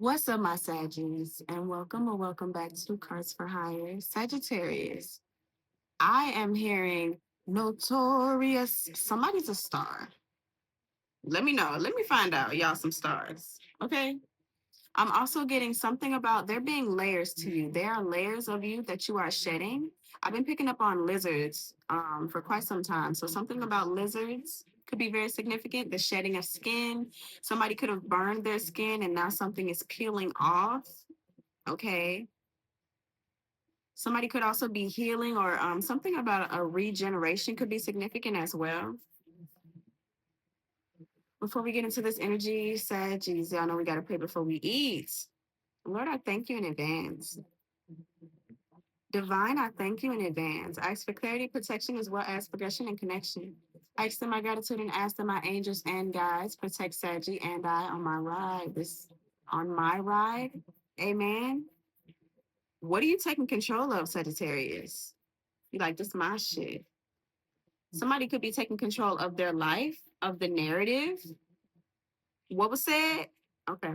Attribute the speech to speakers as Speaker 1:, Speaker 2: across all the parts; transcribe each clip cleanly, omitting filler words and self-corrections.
Speaker 1: What's up, my Saggies, and welcome or welcome back to Cards for Hire. Sagittarius, I am hearing notorious. Somebody's a star. Let me know. Let me find out, y'all, some stars. Okay. I'm also getting something about there being layers to you. There are layers of you that you are shedding. I've been picking up on lizards for quite some time. So something about lizards could be very significant. The shedding of skin. Somebody could have burned their skin and now something is peeling off. Okay. Somebody could also be healing or something about a regeneration could be significant as well. Before we get into this energy, Saggies, y'all know we got to pray before we eat. Lord, I thank you in advance. Divine, I thank you in advance. I ask for clarity, protection, as well as progression and connection. I extend my gratitude and ask that my angels and guides protect Saggy and I on my ride. On my ride. Amen. What are you taking control of, Sagittarius? You like, this my shit. Somebody could be taking control of their life, of the narrative. What was said? Okay.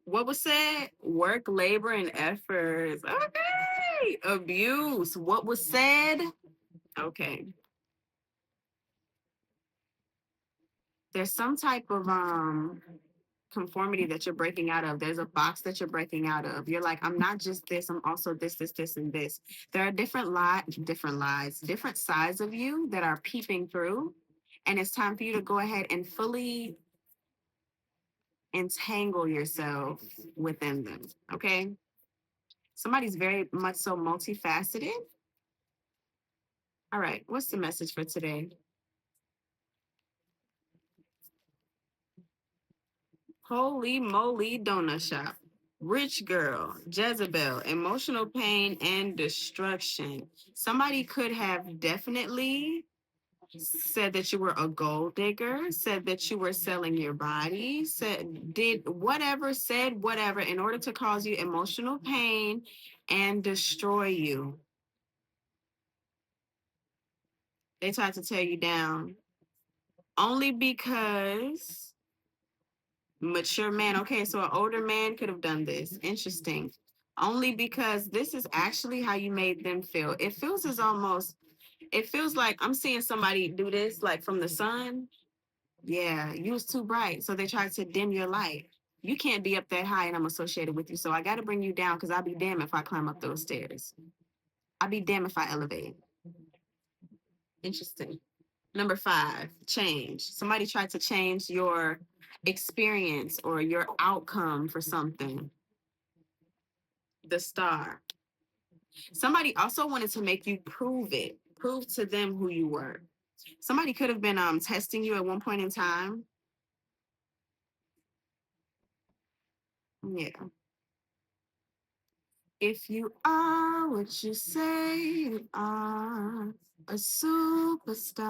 Speaker 1: What was said? Work, labor, and efforts. Okay. Abuse. What was said? Okay. There's some type of conformity that you're breaking out of. There's a box that you're breaking out of. You're like, I'm not just this, I'm also this, and this. There are different lies, different sides of you that are peeping through. And it's time for you to go ahead and fully entangle yourself within them. Okay. Somebody's very much so multifaceted. All right. What's the message for today? Holy moly donut shop. Rich girl, Jezebel, emotional pain and destruction. Somebody could have definitely said that you were a gold digger, said that you were selling your body, said whatever in order to cause you emotional pain and destroy you. They tried to tear you down only because mature man. Okay, so an older man could have done this. Interesting. Only because this is actually how you made them feel. It feels like I'm seeing somebody do this like from the sun. Yeah, you was too bright. So they tried to dim your light. You can't be up that high and I'm associated with you. So I got to bring you down because I'll be damned if I climb up those stairs. I'll be damned if I elevate. Interesting. Number 5, change. Somebody tried to change your experience or your outcome for something. The star. Somebody also wanted to make you prove to them who you were. Somebody could have been testing you at one point in time. Yeah. If you are what you say you are, a superstar,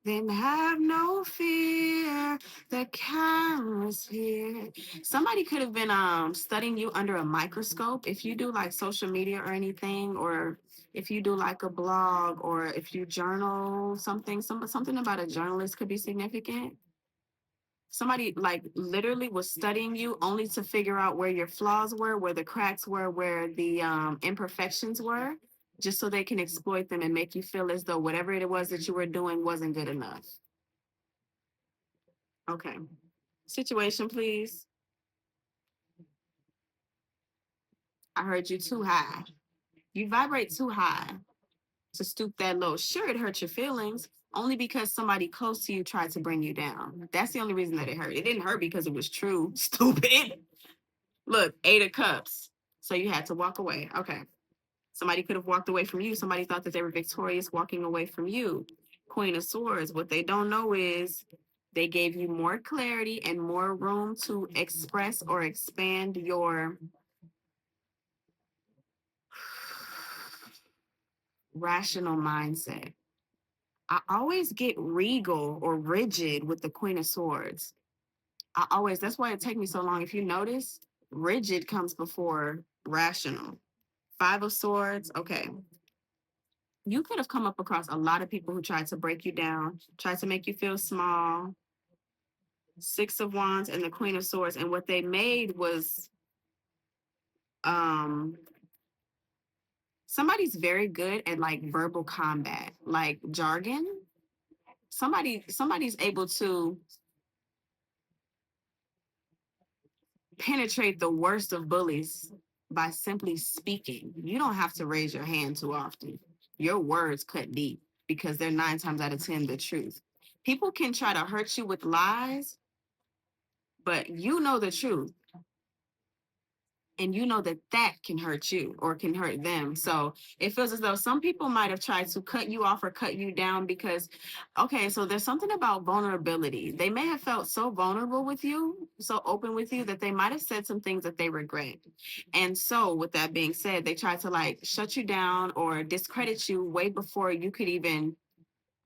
Speaker 1: then have no fear. The camera's here. Somebody could have been studying you under a microscope. If you do like social media or anything, or if you do like a blog, or if you journal something about a journalist could be significant. Somebody like literally was studying you only to figure out where your flaws were, where the cracks were, where the imperfections were, just so they can exploit them and make you feel as though whatever it was that you were doing wasn't good enough. Okay. Situation, please. I heard you too high. You vibrate too high to stoop that low. Sure, it hurt your feelings only because somebody close to you tried to bring you down. That's the only reason that it hurt. It didn't hurt because it was true. Stupid. Look, 8 of Cups. So you had to walk away. Okay. Somebody could have walked away from you. Somebody thought that they were victorious walking away from you. Queen of Swords. What they don't know is they gave you more clarity and more room to express or expand your rational mindset. I always get regal or rigid with the Queen of Swords. That's why it takes me so long. If you notice, rigid comes before rational. 5 of Swords. Okay. You could have come up across a lot of people who tried to break you down, tried to make you feel small. Six of Wands, and the Queen of Swords. And what they made was um somebody's very good at like verbal combat, like jargon. Somebody's able to penetrate the worst of bullies by simply speaking. You don't have to raise your hand too often. Your words cut deep because they're 9 times out of 10 the truth. People can try to hurt you with lies, but you know the truth. And you know that that can hurt you or can hurt them. So it feels as though some people might have tried to cut you off or cut you down because, okay, so there's something about vulnerability. They may have felt so vulnerable with you, so open with you, that they might have said some things that they regret. And so, with that being said, they tried to like shut you down or discredit you way before you could even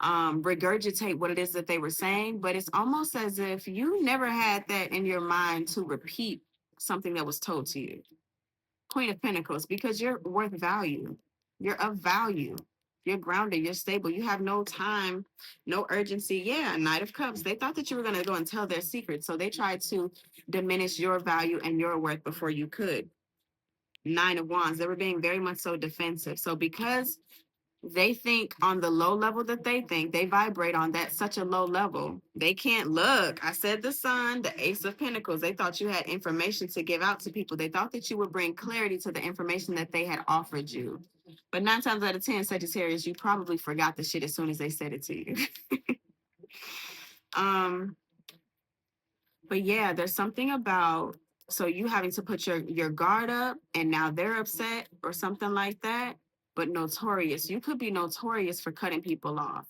Speaker 1: regurgitate what it is that they were saying. But it's almost as if you never had that in your mind to repeat something that was told to you. Queen of Pentacles, because you're worth value. You're of value. You're grounded. You're stable. You have no time, no urgency. Yeah, Knight of Cups. They thought that you were going to go and tell their secret. So they tried to diminish your value and your worth before you could. Nine of Wands. They were being very much so defensive. So because they think on the low level that they think, they vibrate on that such a low level. They can't look. I said the Sun, the Ace of Pentacles. They thought you had information to give out to people. They thought that you would bring clarity to the information that they had offered you. But 9 times out of 10, Sagittarius, you probably forgot the shit as soon as they said it to you. um, but yeah, there's something about so you having to put your guard up and now they're upset or something like that. But notorious, you could be notorious for cutting people off.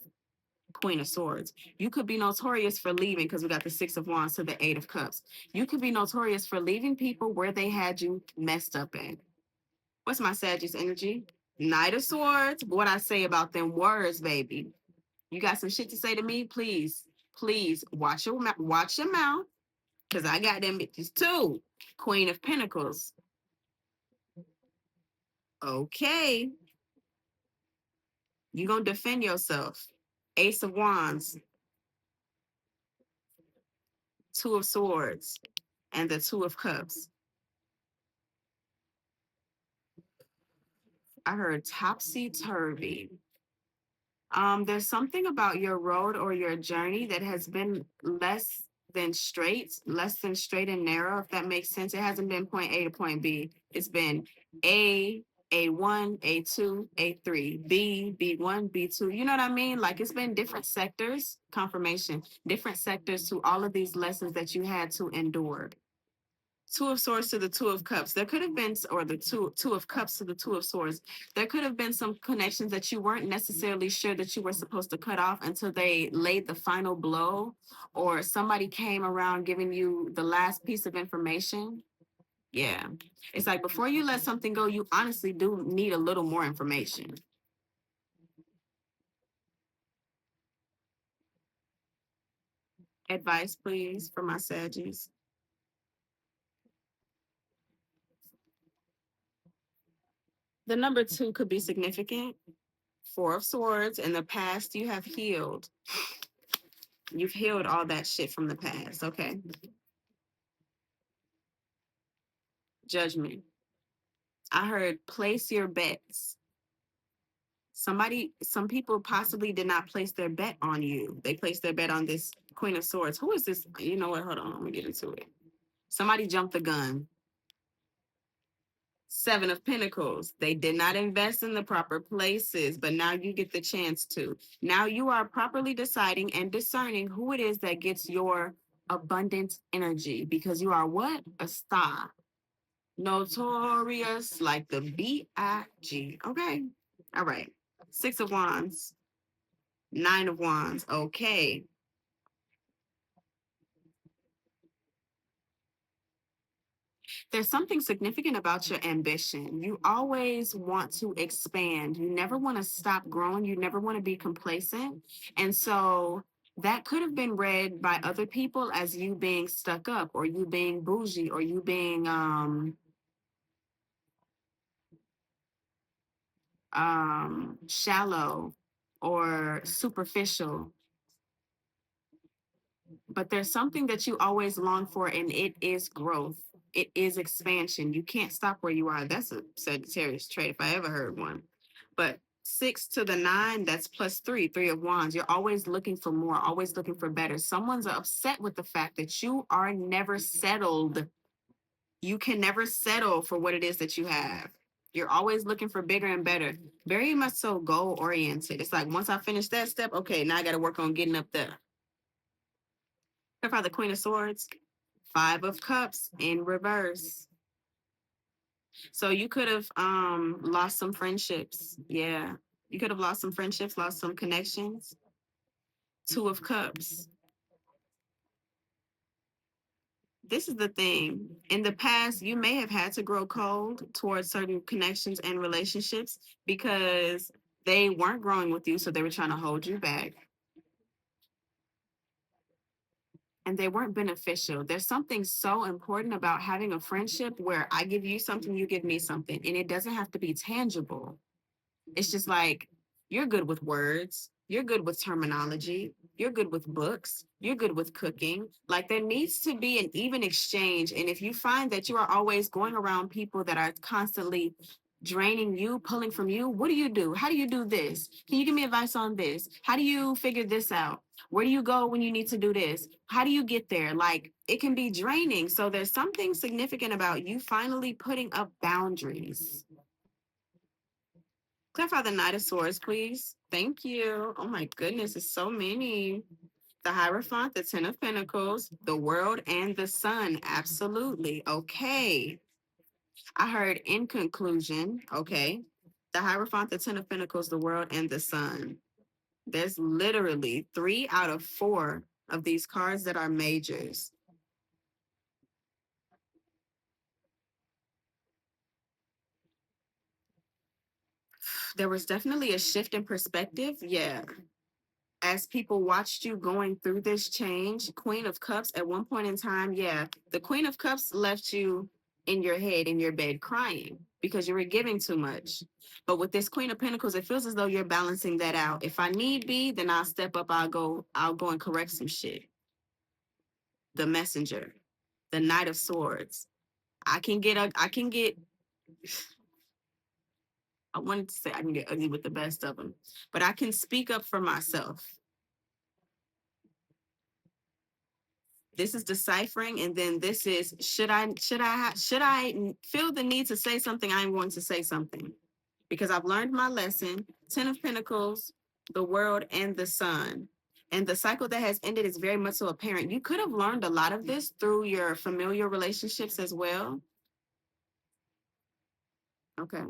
Speaker 1: Queen of Swords. You could be notorious for leaving because we got the Six of Wands to the Eight of Cups. You could be notorious for leaving people where they had you messed up at. What's my Sagittarius energy? Knight of Swords. What I say about them words, baby. You got some shit to say to me? Please, please watch your mouth because I got them bitches too. Queen of Pentacles. Okay, you gonna defend yourself. Ace of Wands, Two of Swords, and the Two of Cups. I heard topsy turvy. There's something about your road or your journey that has been less than straight and narrow, if that makes sense. It hasn't been point A to point B. It's been A, A1, A2, A3, B, B1, B2. You know what I mean? Like it's been different sectors, confirmation, different sectors to all of these lessons that you had to endure. Two of Swords to the Two of Cups. There could have been, or the two of Cups to the Two of Swords. There could have been some connections that you weren't necessarily sure that you were supposed to cut off until they laid the final blow, or somebody came around giving you the last piece of information. Yeah. It's like before you let something go, you honestly do need a little more information. Advice, please, for my Saggies. The number two could be significant. Four of Swords. In the past, you have healed. You've healed all that shit from the past. Okay. Judgment. I heard place your bets. Some people possibly did not place their bet on you. They placed their bet on this Queen of Swords. Who is this? You know what? Hold on. Let me get into it. Somebody jumped the gun. Seven of Pentacles. They did not invest in the proper places, but now you get the chance to. Now you are properly deciding and discerning who it is that gets your abundant energy because you are what? A star. Notorious, like the B-I-G. Okay. All right. Six of Wands. Nine of Wands. Okay. There's something significant about your ambition. You always want to expand. You never want to stop growing. You never want to be complacent. And so that could have been read by other people as you being stuck up or you being bougie or you being shallow or superficial. But there's something that you always long for, and it is growth. It is expansion. You can't stop where you are. That's a Sagittarius trait if I ever heard one. But 6 to the 9, that's +3, 3 of Wands. You're always looking for more, always looking for better. Someone's upset with the fact that you are never settled. You can never settle for what it is that you have. You're always looking for bigger and better. Very much so goal oriented. It's like once I finish that step, okay, now I got to work on getting up there. Clarify the Queen of Swords, 5 of Cups in reverse. So you could have lost some friendships. Yeah. You could have lost some friendships, lost some connections. 2 of Cups. This is the thing. In the past, you may have had to grow cold towards certain connections and relationships because they weren't growing with you, so they were trying to hold you back. And they weren't beneficial. There's something so important about having a friendship where I give you something, you give me something, and it doesn't have to be tangible. It's just like you're good with words, you're good with terminology, you're good with books, you're good with cooking. Like there needs to be an even exchange. And if you find that you are always going around people that are constantly draining you, pulling from you, what do you do? How do you do this? Can you give me advice on this? How do you figure this out? Where do you go when you need to do this? How do you get there? Like it can be draining. So there's something significant about you finally putting up boundaries. Clarify the Knight of Swords, please. Thank you. Oh my goodness, it's so many. The Hierophant, the Ten of Pentacles, the World, and the Sun. Absolutely. Okay. I heard in conclusion, okay. The Hierophant, the Ten of Pentacles, the World, and the Sun. There's literally 3 out of 4 of these cards that are majors. There was definitely a shift in perspective. Yeah. As people watched you going through this change, Queen of Cups at one point in time, yeah, the Queen of Cups left you in your head, in your bed, crying because you were giving too much. But with this Queen of Pentacles, it feels as though you're balancing that out. If I need be, then I'll step up, I'll go and correct some shit. The Messenger, the Knight of Swords. I wanted to say I can get ugly with the best of them, but I can speak up for myself. This is deciphering, and then this is should I feel the need to say something? I'm going to say something because I've learned my lesson. 10 of Pentacles, the World, and the Sun. And the cycle that has ended is very much so apparent. You could have learned a lot of this through your familiar relationships as well. Okay.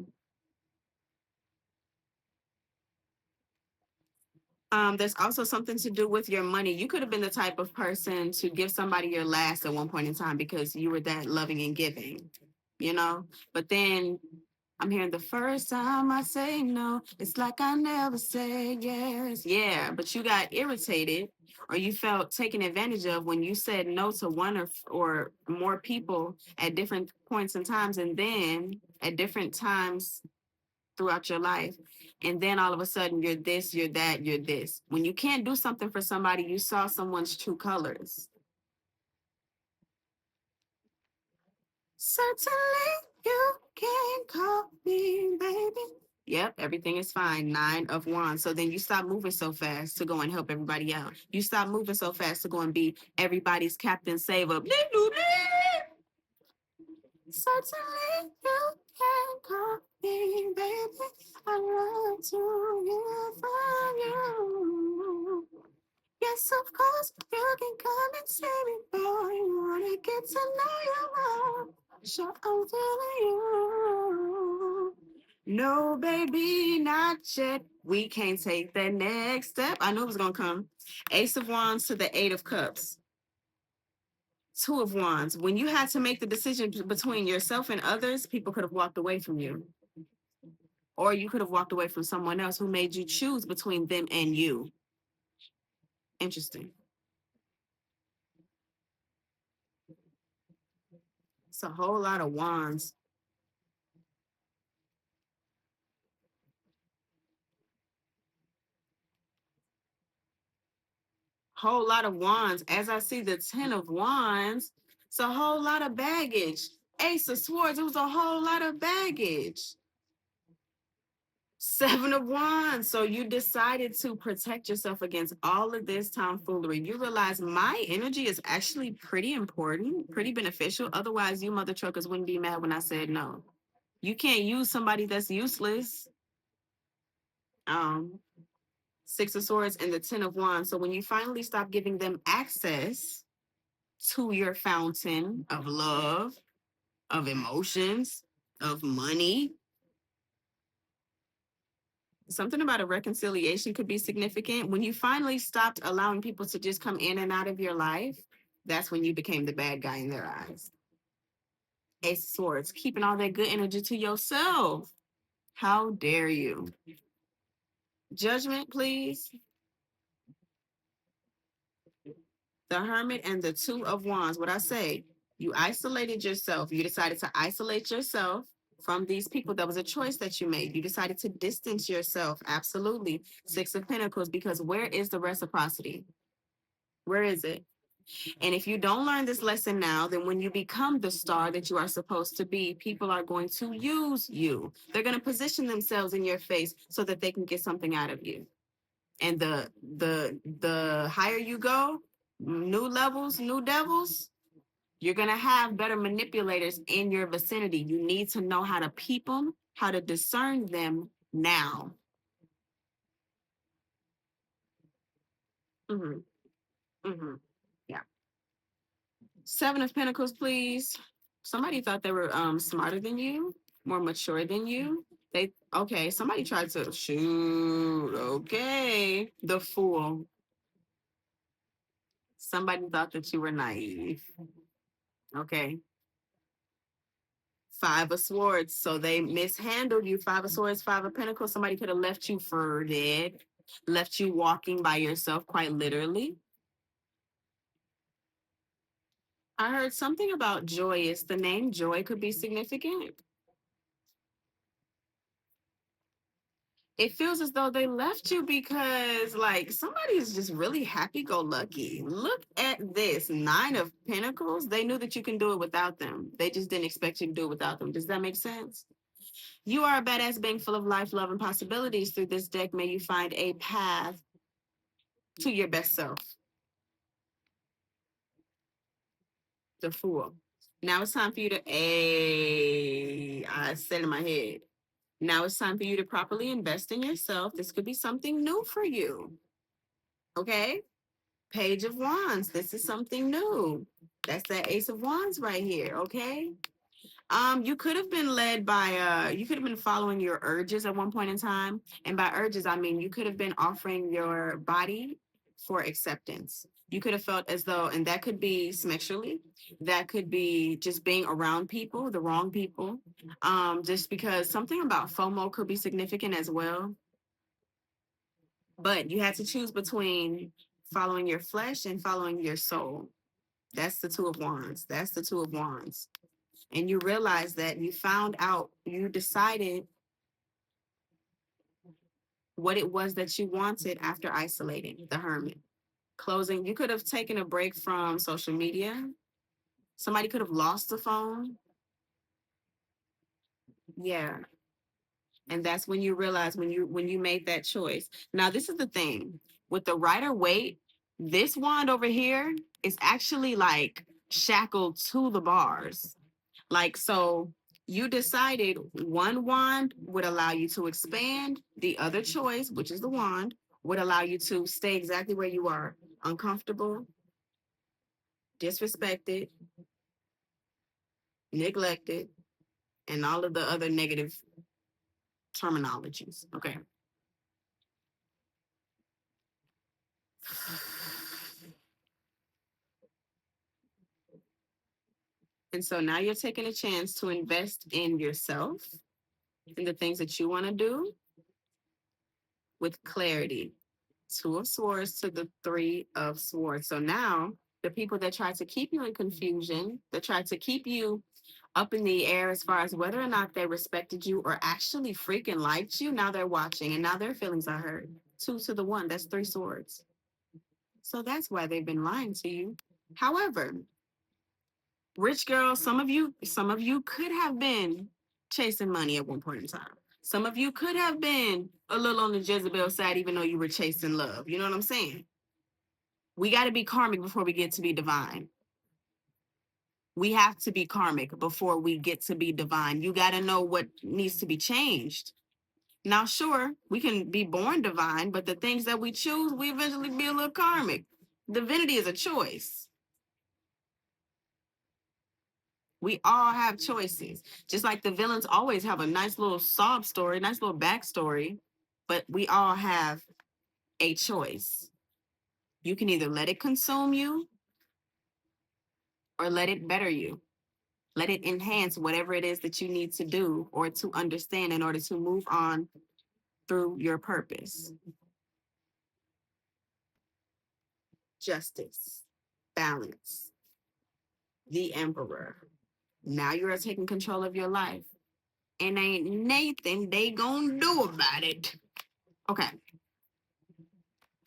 Speaker 1: There's also something to do with your money. You could have been the type of person to give somebody your last at one point in time because you were that loving and giving, you know? But then I'm hearing the first time I say no, it's like I never say yes. Yeah, but you got irritated or you felt taken advantage of when you said no to one or more people at different points in times, and then at different times throughout your life. And then all of a sudden you're this, you're that, you're this. When you can't do something for somebody, you saw someone's true colors. Certainly you can call me baby. Yep, everything is fine. 9 of Wands. So then you stop moving so fast to go and help everybody out. You stop moving so fast to go and be everybody's Captain Save Up. Certainly you can call me baby. I love to hear from you. Yes, of course, you can come and see me, boy. You wanna get to know you more. Sure, I'm feeling you. No, baby, not yet. We can't take that next step. I knew it was gonna come. Ace of Wands to the 8 of Cups. 2 of Wands. When you had to make the decision between yourself and others, people could have walked away from you. Or you could have walked away from someone else who made you choose between them and you. Interesting. It's a whole lot of wands. Whole lot of wands. As I see the 10 of wands, it's a whole lot of baggage. Ace of swords, it was a whole lot of baggage. Seven of wands. So you decided to protect yourself against all of this tomfoolery. You realize my energy is actually pretty important, pretty beneficial. Otherwise, you mother truckers wouldn't be mad when I said no. You can't use somebody that's useless. Um, Six of swords and the 10 of wands. So when you finally stop giving them access to your fountain of love, of emotions, of money, something about a reconciliation could be significant. When you finally stopped allowing people to just come in and out of your life, that's when you became the bad guy in their eyes. Ace of swords, keeping all that good energy to yourself. How dare you? Judgment, please. The hermit and the two of wands. What I say, you isolated yourself. You decided to isolate yourself from these people. That was a choice that you made. You decided to distance yourself. Absolutely. Six of pentacles, because where is the reciprocity? Where is it? And if you don't learn this lesson now, then when you become the star that you are supposed to be, people are going to use you. They're going to position themselves in your face so that they can get something out of you. And the higher you go, new levels, new devils, you're going to have better manipulators in your vicinity. You need to know how to peep them, how to discern them now. Mm-hmm. Mm-hmm. Yeah. Seven of Pentacles, please. Somebody thought they were smarter than you, more mature than you. They okay, somebody tried to shoot. Okay. The Fool. Somebody thought that you were naive. Okay. Five of Swords. So they mishandled you. Five of Swords, Five of Pentacles. Somebody could have left you for dead, left you walking by yourself, quite literally. I heard something about joyous. The name Joy could be significant. It feels as though they left you because, like, somebody is just really happy go lucky. Look at this Nine of Pentacles. They knew that you can do it without them. They just didn't expect you to do it without them. Does that make sense? You are a badass being full of life, love, and possibilities. Through this deck, may you find a path to your best self. The Fool. Now it's time for you to, I said in my head. Now it's time for you to properly invest in yourself. This could be something new for you. Okay? Page of Wands. This is something new. That's that Ace of Wands right here. Okay? You could have been led by you could have been following your urges at one point in time. And by urges, I mean you could have been offering your body for acceptance. You could have felt as though, and that could be sexually, that could be just being around people, the wrong people. Just because something about FOMO could be significant as well. But you had to choose between following your flesh and following your soul. That's the Two of Wands. That's the Two of Wands. And you realize that you found out, you decided what it was that you wanted after isolating the Hermit. Closing, you could have taken a break from social media. Somebody could have lost the phone. Yeah. And that's when you realize when you made that choice. Now, this is the thing. With the Rider Waite, this wand over here is actually like shackled to the bars. Like, so you decided one wand would allow you to expand, the other choice, which is the wand, would allow you to stay exactly where you are, uncomfortable, disrespected, neglected, and all of the other negative terminologies. Okay. And so now you're taking a chance to invest in yourself, in the things that you want to do with clarity. Two of Swords to the Three of Swords. So now the people that try to keep you in confusion, that try to keep you up in the air as far as whether or not they respected you or actually freaking liked you, now they're watching and now their feelings are hurt. Two to the one, that's three swords. So that's why they've been lying to you. However, rich girls, some of you could have been chasing money at one point in time. Some of you could have been a little on the Jezebel side, even though you were chasing love. You know what I'm saying? We got to be karmic before we get to be divine. We have to be karmic before we get to be divine. You got to know what needs to be changed. Now, sure, we can be born divine, but the things that we choose, we eventually be a little karmic. Divinity is a choice. We all have choices. Just like the villains always have a nice little sob story, nice little backstory, but we all have a choice. You can either let it consume you or let it better you. Let it enhance whatever it is that you need to do or to understand in order to move on through your purpose. Justice, balance, the emperor. Now you are taking control of your life. And ain't nothing they gonna do about it. Okay.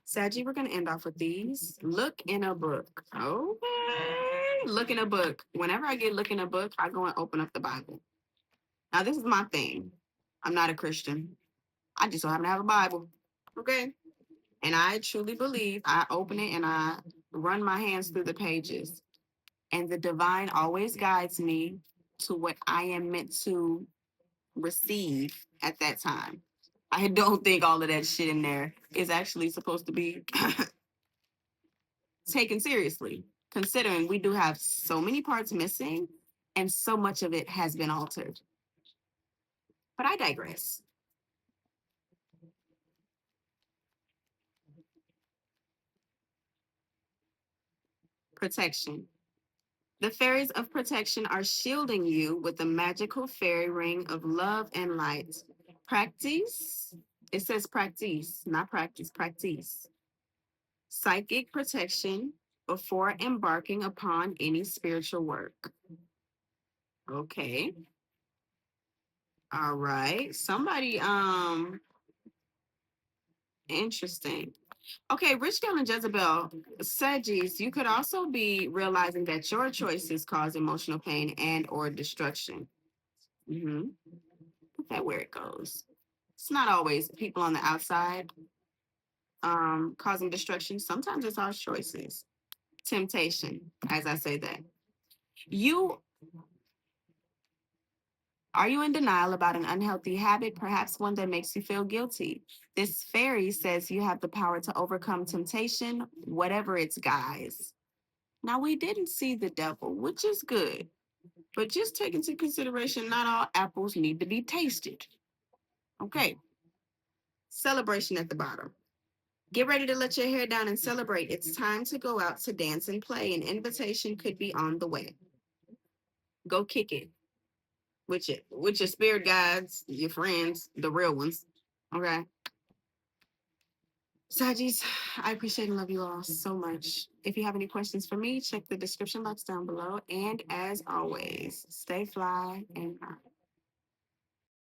Speaker 1: Saggy, we're gonna end off with these. Look in a book. Okay. Look in a book. Whenever I get look in a book, I go and open up the Bible. Now, this is my thing. I'm not a Christian. I just so happen to have a Bible. Okay. And I truly believe I open it and I run my hands through the pages. And the divine always guides me to what I am meant to receive at that time. I don't think all of that shit in there is actually supposed to be taken seriously, considering we do have so many parts missing and so much of it has been altered. But I digress. Protection. The fairies of protection are shielding you with the magical fairy ring of love and light. Practice. It says practice, not practice, practice. Psychic protection before embarking upon any spiritual work. Okay. All right. Somebody, interesting. Okay, Rich Girl and Jezebel, Sagis, you could also be realizing that your choices cause emotional pain and or destruction. Mm-hmm. Look at where it goes. It's not always people on the outside causing destruction. Sometimes it's our choices. Temptation, as I say that. You Are you in denial about an unhealthy habit, perhaps one that makes you feel guilty? This fairy says you have the power to overcome temptation, whatever its guise. Now, we didn't see the devil, which is good, but just take into consideration not all apples need to be tasted. Okay, celebration at the bottom. Get ready to let your hair down and celebrate. It's time to go out to dance and play. An invitation could be on the way. Go kick it with your spirit guides, your friends, the real ones. Okay. Sagis, I appreciate and love you all so much. If you have any questions for me, check the description box down below. And as always, stay fly and high.